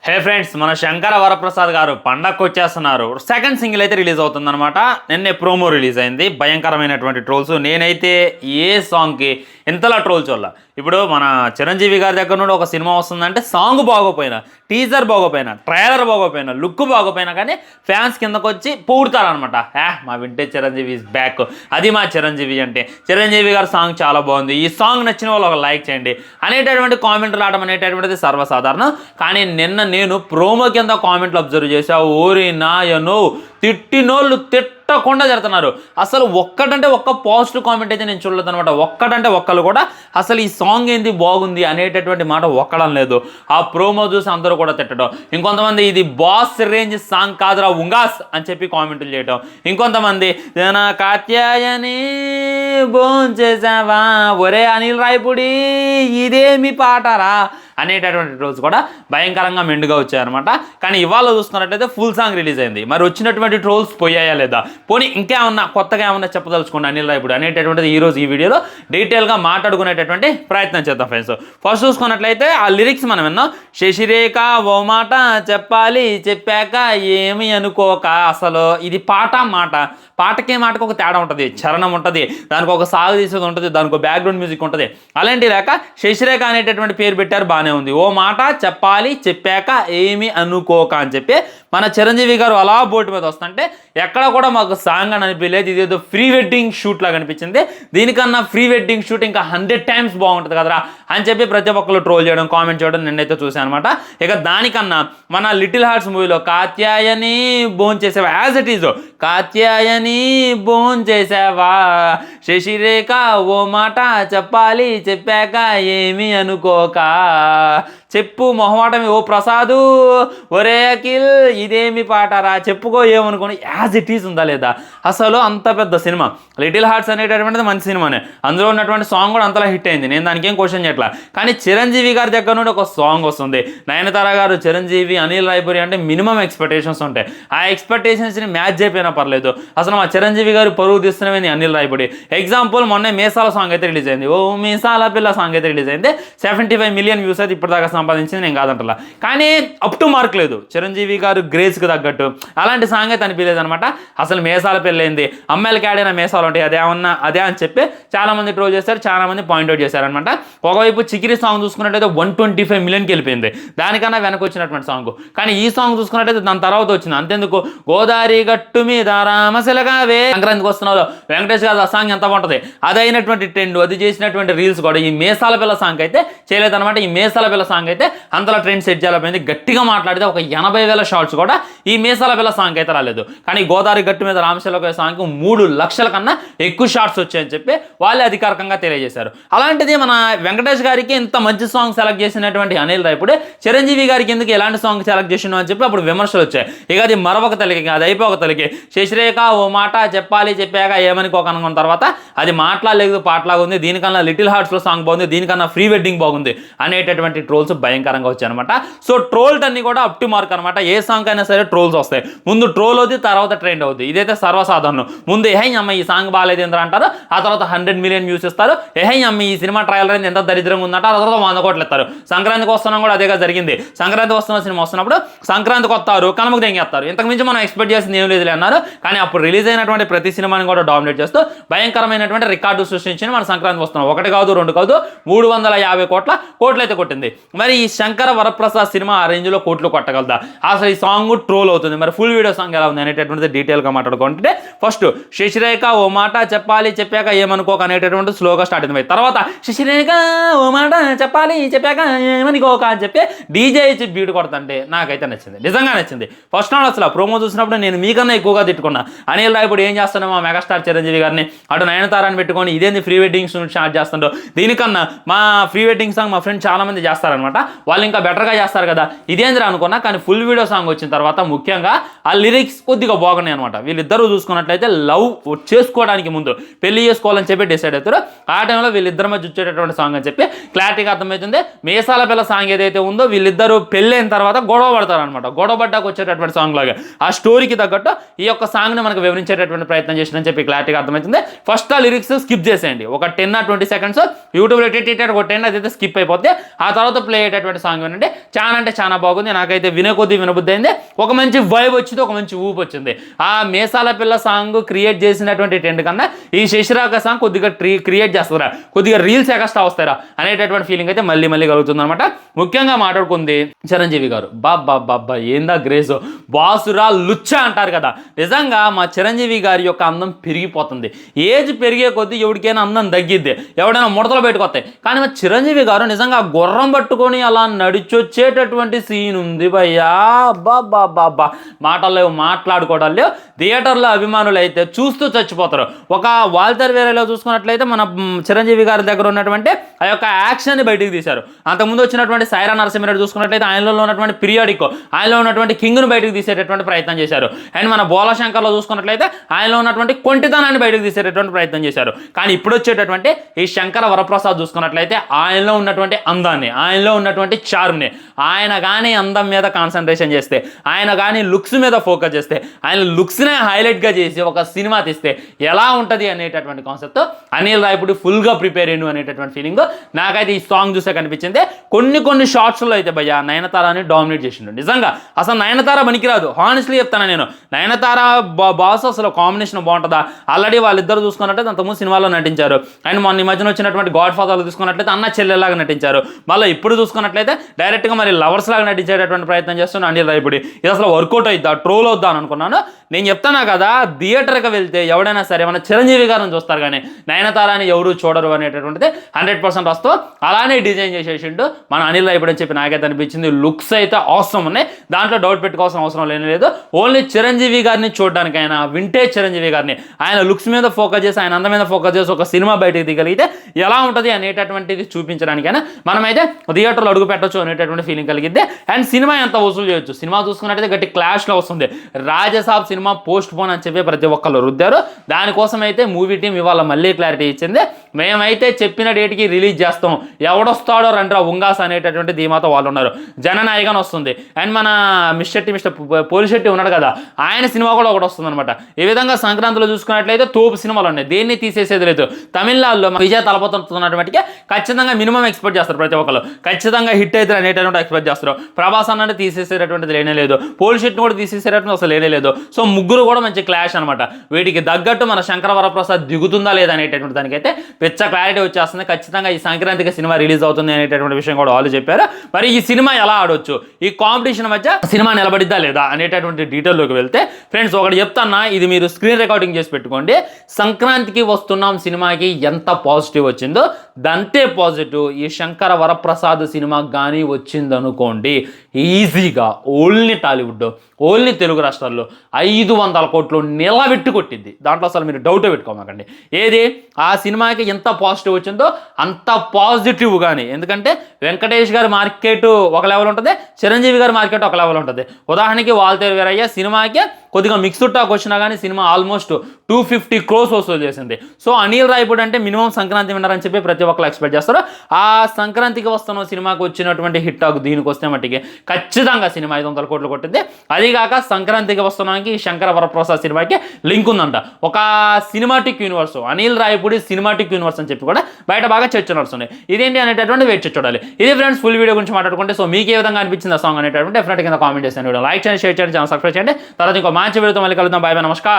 హే friends, మన శంకర వరప్రసాద్ గారు పండగకు వచ్చేస్తున్నారు. సెకండ్ సింగిల్ అయితే రిలీజ్ అవుతుందన్నమాట. నిన్నే ప్రోమో రిలీజ్ అయింది. భయంకరమైనటువంటి ట్రోల్స్. నేనైతే ఏ సాంగ్కి ఎంతలా ట్రోల్ చూడాల. ఇప్పుడు మన చిరంజీవి గారి దగ్గర నుండి ఒక సినిమా వస్తుందంటే సాంగ్ బాగోపోయినా, టీజర్ బాగోపోయినా, ట్రైలర్ బాగోపోయినా, లుక్ బాగోపోయినా కానీ ఫ్యాన్స్ కిందకు వచ్చి పొగుడతారనమాట. మా వింటేజ్ చిరంజీవి ఈజ్ బ్యాక్, అది మా చిరంజీవి అంటే. చిరంజీవి గారి సాంగ్ చాలా బాగుంది, ఈ సాంగ్ నచ్చిన వాళ్ళు ఒక లైక్ చేయండి అనేటటువంటి కామెంట్లు రావడం అనేటటువంటిది సర్వసాధారణం. కానీ నిన్న నేను ప్రోమో కింద కామెంట్లు అబ్జర్వ్ చేశా. ఓరి నాయనో, తిట్టినోళ్ళు తిట్టకుండా జరుగుతున్నారు. అసలు ఒక్కటంటే ఒక్క పాజిటివ్ కామెంట్ అయితే నేను చూడలేదు అనమాట. ఒక్కటంటే ఒక్కళ్ళు కూడా అసలు ఈ సాంగ్ ఏంది బాగుంది అనేటటువంటి మాట ఒక్కడం లేదు. ఆ ప్రోమో చూసి అందరూ కూడా తిట్టడం. ఇంకొంతమంది ఇది బాస్ రేంజ్ సాంగ్ కాదురా ఉంగాస్ అని చెప్పి కామెంట్లు చేయడం. ఇంకొంతమంది నా కాత్యాయని భోంచేసావా, ఒరే అనిల్ రాయపుడి ఇదేమి పాటరా అనేటటువంటి ట్రోల్స్ కూడా భయంకరంగా మెండుగా వచ్చాయన్నమాట. కానీ ఇవాళ చూసుకున్నట్లయితే ఫుల్ సాంగ్ రిలీజ్ అయింది. మరి వచ్చినటువంటి ట్రోల్స్ పోయాయా లేదా, పోనీ ఇంకేమన్నా కొత్తగా ఏమన్నా చెప్పదలుచుకోండి అనిల్ రాయపుడు అనేటటువంటిది ఈరోజు ఈ వీడియోలో డీటెయిల్గా మాట్లాడుకునేటటువంటి ప్రయత్నం చేద్దాం ఫ్రెండ్స్. ఫస్ట్ చూసుకున్నట్లయితే ఆ లిరిక్స్ మనం విన్నాం. శశిరేఖ ఓ మాట చెప్పాలి చెప్పాక ఏమి అనుకోక. అసలు ఇది పాట మాట, పాటకే మాటకు ఒక తేడా ఉంటుంది, చరణం ఉంటుంది, దానికి ఒక సాగు తీసేది ఉంటుంది, దానికి ఒక బ్యాక్గ్రౌండ్ మ్యూజిక్ ఉంటుంది. అలాంటి లేక శశిరేఖ అనేటటువంటి పేరు పెట్టారు, బాగానే ఉంది. ఓ మాట చెప్పాలి చెప్పాక ఏమి అనుకోక అని చెప్పి మన చిరంజీవి గారు అలా బోర్డు మీద వస్తుంటే ఎక్కడ కూడా మాకు సాంగ్ అని అనిపించలేదు. ఇదేదో ప్రీ వెడ్డింగ్ షూట్ లాగా అనిపించింది. దీనికన్నా ప్రీ వెడ్డింగ్ షూట్ ఇంకా 100 times బాగుంటుంది కదరా అని చెప్పి ప్రతి ఒక్కరు ట్రోల్ చేయడం, కామెంట్ చేయడం నిన్నైతే చూసాను అనమాట. ఇక దానికన్నా మన లిటిల్ హార్ట్స్ మూవీలో కాత్యాయని భోంచేసావా, యాజ్ ఇట్ ఈజ్ కాత్యాయని భోంచేసావా, శశిరేఖ ఓ మాట చెప్పాలి చెప్పాక ఏమి అనుకోక, చెప్పు మొహమాటమి ఓ ప్రసాదు, ఒరే అఖిల్ ఇదేమి పాటరా, చెప్పుకో ఏమనుకోని. యాజ్ ఇట్ ఈజ్ ఉందా లేదా. అసలు అంత పెద్ద సినిమా లిటిల్ హార్ట్స్ అనేటటువంటిది మంచి సినిమానే, అందులో ఉన్నటువంటి సాంగ్ కూడా అంతలా హిట్ అయింది, నేను దానికి ఏం క్వశ్చన్ చేయట్లా. కానీ చిరంజీవి గారి దగ్గర నుండి ఒక సాంగ్ వస్తుంది. నయనతార గారు, చిరంజీవి, అనిల్ రాయపురి అంటే మినిమం ఎక్స్పెక్టేషన్స్ ఉంటాయి. ఆ ఎక్స్పెక్టేషన్స్ని మ్యాచ్ చేయకపోయినా పర్లేదు. అసలు మా చిరంజీవి గారు పరువు తీస్తున్నవి అనిల్ రాయపురి. ఎగ్జాంపుల్ మొన్న మీసాల సాంగ్ అయితే రిలీజ్ అయింది. ఓ మీసాల పిల్ల సాంగ్ అయితే రిలీజ్ అయింది. 75 million వ్యూస్ అయితే ఇప్పటిదాకా సంపాదించింది, నేను కాదంటలా. కానీ అప్ టు మార్క్ లేదు చిరంజీవి గారు గ్రేస్కి తగ్గట్టు. అలాంటి సాంగ్ అయితే అనిపించలేదు అనమాట. అసలు మేసాల పెళ్ళైంది, అమ్మాయిలకి ఆడిన మేసాలు ఉంటాయి, అదే అని చెప్పి చాలా మంది ట్రోల్ చేశారు, చాలా మంది పాయింట్అవుట్ చేశారనమాట. ఒకవైపు చికిరి సాంగ్ చూసుకున్నట్టయితే 125 millionకి వెళ్ళిపోయింది, దానికన్నా వెనక వచ్చినటువంటి సాంగ్. కానీ ఈ సాంగ్ చూసుకున్నట్టయితే దాని తర్వాత వచ్చింది. అంతెందుకు, గోదావరి గట్టు మీద రామశిలగావే సంక్రాంతికి వస్తున్నావు వెంకటేష్ గారు, ఆ సాంగ్ ఎంత బాగుంటుంది. అది అయినటువంటి ట్రెండ్, అది చేసినటువంటి రీల్స్ కూడా ఈ మేసాల పిల్ల సాంగ్ అయితే చేయలేదన్నమాట. ఈ మేసాల పిల్ల సాంగ్ అయితే అంతలా ట్రెండ్ సెట్ చేయలేకపోయింది. గట్టిగా మాట్లాడితే ఒక 80,000 షార్ట్స్ కూడా ఈ మేసాల పిల్ల సాంగ్ అయితే రాలేదు. కానీ గోదావరి గట్టు మీద రామశిలగావే సాంగ్కి 3 లక్షల కన్నా ఎక్కువ షార్ట్స్ వచ్చాయని చెప్పి వాళ్ళే అధికారికంగా తెలియజేశారు. అలాంటిది మన వెంకటేష్ గారికి ఇంత మంచి సాంగ్ సెలెక్ట్ చేసినటువంటి అనిల్ రాయపుడే చిరంజీవి గారికి ఎందుకు ఎలాంటి సాంగ్ సెలెక్ట్ చేసినా అని చెప్పి అప్పుడు విమర్శలు వచ్చాయి. ఇక అది మరొక తల్లికి, అది అయిపోక తల్లికి. శశిరేఖ ఓ మాట చెప్పాలి చెప్పాక ఏమనుకోక అనుకున్న తర్వాత అది మాట్లాడలేదు, పాటలాగా ఉంది, దీనికన్నా లిటిల్ హార్ట్స్లో సాంగ్ బాగుంది, దీనికన్నా ప్రీ వెడ్డింగ్ బాగుంది అనేటటువంటి ట్రోల్స్ భయంకరంగా వచ్చాయి అనమాట. సో ట్రోల్స్ అన్ని కూడా అప్ టు మార్క్ అనమాట. ఏ సాంగ్ అయినా సరే ట్రోల్స్ వస్తాయి. ముందు ట్రోల్ అవుతుంది, తర్వాత ట్రెండ్ అవుతుంది. ఇదైతే సర్వసాధారణం. ముందు ఏహై అమ్మ ఈ సాంగ్ బాగాలేదు ఏంద్ర అంటారు, ఆ తర్వాత 100 million వ్యూస్ ఇస్తారు. ఏహై అమ్మ ఈ సినిమా ట్రయల్ రేంజ్ ఎంత దరిద్రంగా ఉందంట, ఆ తర్వాత 100 కోట్లు ఇస్తారు. సంక్రాంతికి వస్తున్నాం కూడా అదేగా జరిగింది. సంక్రాంతి వస్తున్న సినిమా వస్తున్నప్పుడు సంక్రాంతికి వస్తారు, కనుమకు దెంగేస్తారు. ఇంతకు మించి మనం ఎక్స్పెక్ట్ చేసింది ఏం లేదులే అన్నారు. కానీ అప్పుడు రిలీజ్ అయినటువంటి ప్రతి సినిమాని కూడా డామినేట్ చేస్తూ భయంకరమైనటువంటి రికార్డు సృష్టించి మన సంక్రాంతి వస్తున్నాం. 1 కాదు 2 కాదు 350 కోట్లు అయితే కొట్టింది. మరి ఈ శంకర వరప్రసాద్ సినిమా ఆ రేంజ్లో కోట్లు కొట్టగలదా, అసలు ఈ సాంగ్ ట్రోల్ అవుతుంది. మరి ఫుల్ వీడియో సాంగ్ ఎలా ఉంది అనేటటువంటిది డీటెయిల్గా మాట్లాడుకుంటే ఫస్ట్ శశిరేఖ ఓ మాట చెప్పాలి చెప్పాక ఏమనుకోక అనేటటువంటి స్లోగా స్టార్ట్ అయింది. తర్వాత శశిరేఖ ఓ మాట చెప్పాలి చెప్పాక ఏమనుకోక అని చెప్పి డీజే ఇచ్చి బీట్ కొడుతుంటే నాకైతే నచ్చింది, నిజంగా నచ్చింది. ఫస్ట్ నాడు అసలు ప్రోమో చూసినప్పుడు నేను మీకన్నా ఎక్కువగా తిట్టుకున్నా. అనిల్ రాయపుడు ఏం చేస్తున్నాం మా మెగాస్టార్ చిరంజీవి గారిని అటు నయనతారాన్ని పెట్టుకొని ఇదేంది ప్రీ వెడ్డింగ్ స్టార్ట్ చేస్తుండో, దీనికన్నా మా ప్రీ వెడ్డింగ్ సాంగ్ మా ఫ్రెండ్స్ చాలా మంది చేస్తారనమాట, వాళ్ళు ఇంకా బెటర్గా చేస్తారు కదా, ఇదేంద్ర అనుకున్నా. కానీ ఫుల్ వీడియో సాంగ్ వచ్చిన తర్వాత ముఖ్యంగా ఆ లిరిక్స్ కొద్దిగా బాగున్నాయి అనమాట. వీళ్ళిద్దరూ చూసుకున్నట్లయితే లవ్ చేసుకోవడానికి ముందు పెళ్లి చేసుకోవాలని చెప్పి డిసైడ్ అవుతారు. ఆ టైంలో వీళ్ళిద్దరి మధ్య వచ్చేటటువంటి సాంగ్ అని చెప్పి క్లారిటీగా అర్థమవుతుంది. మేసాల పిల్ల సాంగ్ ఏదైతే ఉందో వీళ్ళిద్దరూ పెళ్ళైన తర్వాత గొడవ పడతారు అనమాట. గొడవ పడ్డాక వచ్చేటటువంటి సాంగ్ లాగా ఆ స్టోరీకి తగ్గట్టు ఈ యొక్క సాంగ్ని మనకు వివరించేటటువంటి ప్రయత్నం చేసిన చెప్పి క్లారిటీగా అర్థమవుతుంది. ఫస్ట్ ఆ లిరిక్స్ స్కిప్ చేసేయండి, ఒక 10 or 20 seconds యూట్యూబ్లో కొట్టండి, అదైతే స్కిప్ అయిపోతే ఆ తర్వాత ప్లే అయ్యేటటువంటి సాంగ్ వినండి. చాలా అంటే చాలా బాగుంది, నాకైతే వినే కొద్దీ వినబుద్ధి అయింది. ఒక మంచి వైబ్ వచ్చింది, ఒక మంచి ఊపు వచ్చింది. ఆ మేసాల పిల్ల సాంగ్ క్రియేట్ చేసినటువంటి ట్రెండ్ కన్నా ఈ శశిరాక సాంగ్ కొద్దిగా క్రియేట్ చేస్తారా, కొద్దిగా రీల్స్ ఎక్స్ట్రా వస్తారా అనేటటువంటి ఫీలింగ్ అయితే మళ్ళీ మళ్ళీ కలుగుతుంది అనమాట. ముఖ్యంగా మాట్లాడుకుంది చిరంజీవి గారు, బాబ్బా ఏందా గ్రేస్, బాసురా లుచ్చా అంటారు కదా. నిజంగా మా చిరంజీవి గారి యొక్క అందం పెరిగిపోతుంది. ఏజ్ పెరిగే కొద్దీ ఎవరికైనా అందం తగ్గిద్ది, ఎవడైనా ముడతలు పెట్టుకొస్తాయి. కానీ మా చిరంజీవి గారు నిజంగా గుర్రం పట్టుకొని అలా నడిచొచ్చేటటువంటి సీన్ ఉంది భయ్యా. బాబ్బా మాటలు లేవు, మాట్లాడుకోవడం లేవు. థియేటర్లో అభిమానులు అయితే చూస్తూ చచ్చిపోతారు. ఒక వాల్టర్ వేరేలో చూసుకున్నట్లయితే మన చిరంజీవి గారి దగ్గర ఉన్నటువంటి ఆ యొక్క యాక్షన్ని బయటికి తీశారు. అంతకుముందు వచ్చినటువంటి సైరా నరసింహారెడ్డి చూసుకున్నట్లయితే ఆయనలో ఉన్నటువంటి పీరియాడిక్, ఆయనలో ఉన్నటువంటి కింగ్ను బయటకు తీసేటటువంటి ప్రయత్నం చేశారు. అండ్ మన బోలాశంకర్లో చూసుకున్నట్లయితే ఆయనలో ఉన్నటువంటి కొంటితనాన్ని బయటకు తీసేటటువంటి ప్రయత్నం చేశారు. కానీ ఇప్పుడు వచ్చేటటువంటి ఈ శంకర వరప్రసాద్ చూసుకున్నట్లయితే ఆయనలో ఉన్నటువంటి అందాన్ని, ఆయనలో ఉన్నటువంటి చార్మ్ని, ఆయన కానీ అందం మీద కాన్సన్ట్రేషన్ చేస్తే, ఆయన కానీ లుక్స్ మీద ఫోకస్ చేస్తే, ఆయన లుక్స్నే హైలైట్గా చేసి ఒక సినిమా తీస్తే ఎలా ఉంటుంది అనేటటువంటి కాన్సెప్ట్ అనిల్ రావిపూడి ఫుల్గా ప్రిపేర్ అయ్యాను అనేటటువంటి ఫీలింగ్ నాకైతే ఈ సాంగ్ చూసే కనిపించింది. కొన్ని షార్ట్స్లో అయితే భయ్యా నయనతారాని డామినేట్ చేసిండు. నిజంగా అసలు నయనతార పనికిరాదు, హానెస్ట్లీ చెప్తాను నేను. నయనతార బాస్ అసలు కాంబినేషన్ బాగుంటుందా? ఆల్రెడీ వాళ్ళిద్దరు చూసుకున్నట్లయితే అంతకుముందు సినిమాలో నటించారు. అండ్ మొన్న ఈ మధ్యన వచ్చినటువంటి గాడ్ ఫాదర్లో చూసుకున్నట్లయితే అన్న చెల్లెలాగా నటించారు. మళ్ళీ ఇప్పుడు చూసుకున్నట్లయితే డైరెక్ట్గా మరి లవర్స్ లాగా నటించేటటువంటి ప్రయత్నం చేస్తున్న అనిల్ రావిపూడి. ఇది అసలు వర్కౌట్ అవుద్దా, ట్రోల్ అవుద్దా అని అనుకున్నాను. నేను చెప్తానా కదా, థియేటర్కి వెళ్తే ఎవడైనా సరే మన చిరంజీవి గారిని చూస్తారు కానీ నయనతారాని ఎవరు చూడరు అనేటటువంటిది 100% వస్తూ అలానే డిజైన్ చేసేసిండు మన అనిల్ రావిపూడి అని చెప్పి నాకైతే అనిపించింది. లుక్స్ అయితే అవసరం ఉన్నాయి, దాంట్లో డౌట్ పెట్టుకోవాల్సిన అవసరం లేదు. ఓన్లీ చిరంజీవి గారిని చూడడానికైనా, వింటేజ్ చిరంజీవి గారిని ఆయన లుక్స్ మీద ఫోకస్ చేసి, ఆయన అందం మీద ఫోకస్ చేసి ఒక సినిమా బయటకు దిగలిగితే ఎలా ఉంటుంది అనేటటువంటిది చూపించడానికైనా మనమైతే థియేటర్లో అడుగు పెట్టచ్చు అనేటటువంటి ఫీలింగ్ కలిగిద్ది. అండ్ సినిమా ఎంత వసూలు చేయొచ్చు, సినిమా చూసుకున్నట్టయితే గట్టి క్లాష్లో వస్తుంది. రాజసాబ్ సినిమా పోస్ట్ పోన్ అని చెప్పి ప్రతి ఒక్కళ్ళు రుద్దారు. దానికోసం అయితే మూవీ టీం ఇవాళ మళ్ళీ క్లారిటీ ఇచ్చింది. మేమైతే చెప్పిన డేట్కి రిలీజ్ చేస్తాం, ఎవడొస్తాడో రండ్రా ఉంగాస్ అనేటటువంటి ధీమాతో వాళ్ళు ఉన్నారు. జననాయకన్ వస్తుంది. అండ్ మన మిస్టర్ పోలిశెట్టి ఉన్నాడు కదా, ఆయన సినిమా కూడా ఒకటి వస్తుంది అనమాట. ఈ విధంగా సంక్రాంతిలో చూసుకున్నట్లయితే తోపు సినిమాలు ఉన్నాయి, దేన్ని తీసేసేది లేదు. తమిళనాడులో విజయ తలపోతున్నటువంటికి ఖచ్చితంగా మినిమం ఎక్స్పెక్ట్ చేస్తారు ప్రతి ఒక్కరు, ఖచ్చితంగా హిట్ అయితే అనేటటువంటి ఎక్స్పెక్ట్ చేస్తారు. ప్రభాస్ అన్నది తీసేసేటటువంటిది లేనే లేదు, పోలిశెట్టిని కూడా తీసేసేటటువంటి అసలు లేనే లేదు. సో ముగ్గురు కూడా మంచి క్లాష్ అనమాట. వీటికి తగ్గట్టు మన శంకర వరప్రసాద్ దిగుతుందా లేదా అనేటటువంటి దానికైతే పెద్ద క్లారిటీ వచ్చేస్తుంది. ఖచ్చితంగా ఈ సంక్రాంతికి సినిమా రిలీజ్ అవుతుంది అనేటటువంటి విషయం కూడా వాళ్ళు చెప్పారు. మరి ఈ సినిమా ఎలా ఆడొచ్చు, ఈ కాంపిటీషన్ మధ్య సినిమా నిలబడిద్దా లేదా అనేటటువంటి డీటెయిల్లోకి వెళ్తే ఫ్రెండ్స్ ఒకటి చెప్తాన్నా, ఇది మీరు స్క్రీన్ రికార్డింగ్ చేసి పెట్టుకోండి. సంక్రాంతికి వస్తున్నాం సినిమాకి ఎంత పాజిటివ్ వచ్చిందో దంతే పాజిటివ్ ఈ శంకర వరప్రసాద్ సినిమా కానీ వచ్చిందనుకోండి, ఈజీగా ఓన్లీ టాలీవుడ్, ఓన్లీ తెలుగు రాష్ట్రాల్లో 500 కోట్లు నిలబెట్టి కొట్టింది. దాంట్లో అసలు మీరు డౌటే పెట్టుకోమాకండి. ఏది ఆ సినిమాకి ఎంత పాజిటివ్ వచ్చిందో అంత పాజిటివ్ కానీ, ఎందుకంటే వెంకటేష్ గారి మార్కెట్ ఒక లెవెల్ ఉంటుంది, చిరంజీవి గారి మార్కెట్ ఒక లెవెల్ ఉంటుంది. ఉదాహరణకి వాల్తేరు వీరయ్య సినిమాకి కొద్దిగా మిక్స్డ్ టాక్ వచ్చినా కానీ సినిమా ఆల్మోస్ట్ 250 crores వసూలు చేసింది. సో అనిల్ రావిపూడి అంటే మినిమం సంక్రాంతి విన్నర్ అని చెప్పి ప్రతి ఒక్కరు ఎక్స్పెక్ట్ చేస్తారు. ఆ సంక్రాంతికి వస్తున్న సినిమాకి వచ్చినటువంటి హిట్ టాక్ దీనికి వస్తే మట్టికి ఖచ్చితంగా సినిమా 500 కోట్లు కొట్టింది. అదిగాక సంక్రాంతికి వస్తున్నానికి శంకర వరప్రసాద్ సినిమాకి లింక్ ఉందంట. ఒక cinematic universe, Anil Ravipudi cinematic universe అని చెప్పి కూడా బయట బాగా చర్చ నడుస్తుంది. ఇదేంటి అనేటటువంటి వెయిట్ చూడాలి. ఇది ఫ్రెండ్స్ ఫుల్ వీడియో గురించి మాట్లాడుకుంటే, సో మీకు ఏ విధంగా అనిపించింది ఆ సాంగ్ అనేటటువంటి డెఫినెట్ కింద కామెంట్ చేయండి. లైక్ చేయండి, షేర్ చేయండి, ఛానల్ సబ్స్క్రైబ్ చేయండి. తర్వాత ఇంకో మంచి వీడియోతో మళ్ళీ కలుద్దాం. బై బై, నమస్కారం.